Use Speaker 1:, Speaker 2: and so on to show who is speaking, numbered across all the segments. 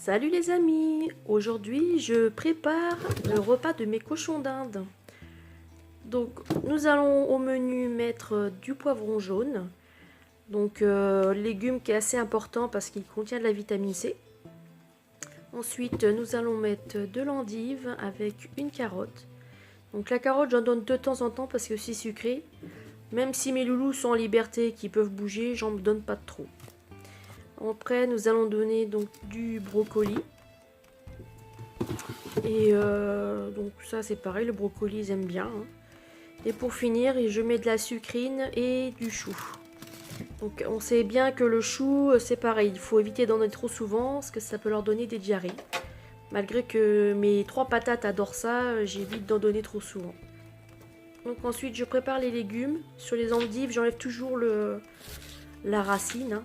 Speaker 1: Salut les amis, aujourd'hui je prépare le repas de mes cochons d'Inde. Donc nous allons au menu mettre du poivron jaune, donc légume qui est assez important parce qu'il contient de la vitamine C. Ensuite nous allons mettre de l'endive avec une carotte. Donc la carotte j'en donne de temps en temps parce que c'est sucré. Même si mes loulous sont en liberté et qu'ils peuvent bouger, j'en donne pas trop. Après nous allons donner donc du brocoli. Et donc ça c'est pareil, le brocoli ils aiment bien. Hein. Et pour finir, je mets de la sucrine et du chou. Donc on sait bien que le chou c'est pareil, il faut éviter d'en donner trop souvent parce que ça peut leur donner des diarrhées. Malgré que mes 3 patates adorent ça, j'évite d'en donner trop souvent. Donc ensuite je prépare les légumes. Sur les endives j'enlève toujours la racine. Hein,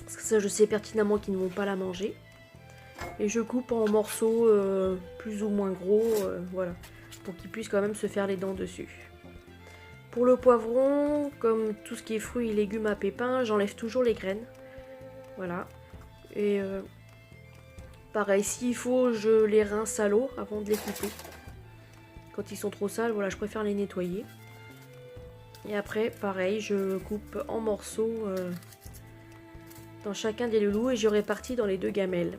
Speaker 1: parce que ça je sais pertinemment qu'ils ne vont pas la manger. Et je coupe en morceaux plus ou moins gros, voilà, pour qu'ils puissent quand même se faire les dents dessus. Pour le poivron, comme tout ce qui est fruits et légumes à pépins, j'enlève toujours les graines. Voilà. Et pareil, s'il faut, je les rince à l'eau avant de les couper. Quand ils sont trop sales, voilà, je préfère les nettoyer. Et après, pareil, je coupe en morceaux dans chacun des loulous et je répartis dans les 2 gamelles.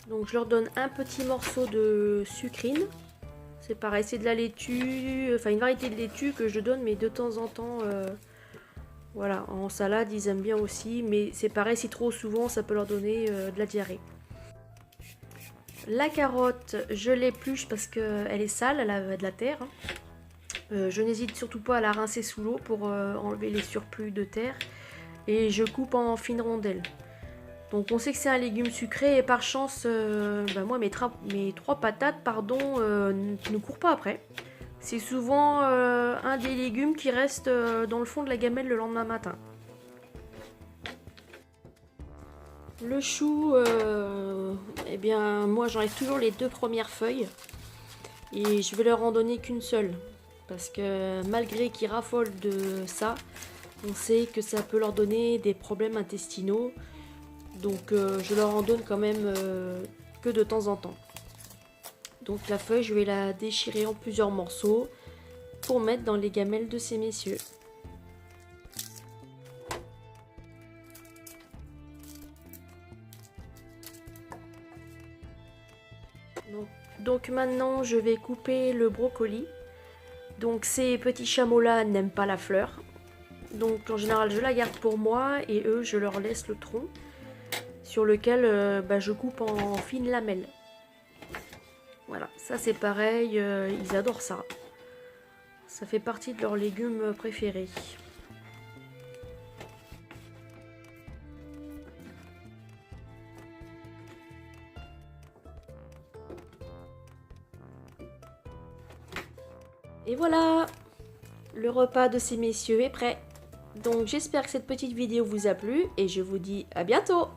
Speaker 1: Donc je leur donne un petit morceau de sucrine. C'est pareil, c'est de la laitue, enfin une variété de laitue que je donne, mais de temps en temps, voilà, en salade ils aiment bien aussi. Mais c'est pareil, si trop souvent ça peut leur donner de la diarrhée. La carotte, je l'épluche parce qu'elle est sale, elle a de la terre. Je n'hésite surtout pas à la rincer sous l'eau pour enlever les surplus de terre. Et je coupe en fines rondelles. Donc on sait que c'est un légume sucré et par chance, moi mes 3 patates ne courent pas après. C'est souvent un des légumes qui reste dans le fond de la gamelle le lendemain matin. Le chou, eh bien moi j'enlève toujours les 2 premières feuilles et je vais leur en donner qu'une seule. Parce que malgré qu'ils raffolent de ça, on sait que ça peut leur donner des problèmes intestinaux. Donc je leur en donne quand même que de temps en temps. Donc la feuille, je vais la déchirer en plusieurs morceaux pour mettre dans les gamelles de ces messieurs. Donc maintenant, je vais couper le brocoli. Donc ces petits chameaux-là n'aiment pas la fleur. Donc en général, je la garde pour moi et eux, je leur laisse le tronc. Sur lequel je coupe en fines lamelles. Voilà, ça c'est pareil, ils adorent ça. Ça fait partie de leurs légumes préférés. Et voilà, le repas de ces messieurs est prêt. Donc j'espère que cette petite vidéo vous a plu et je vous dis à bientôt.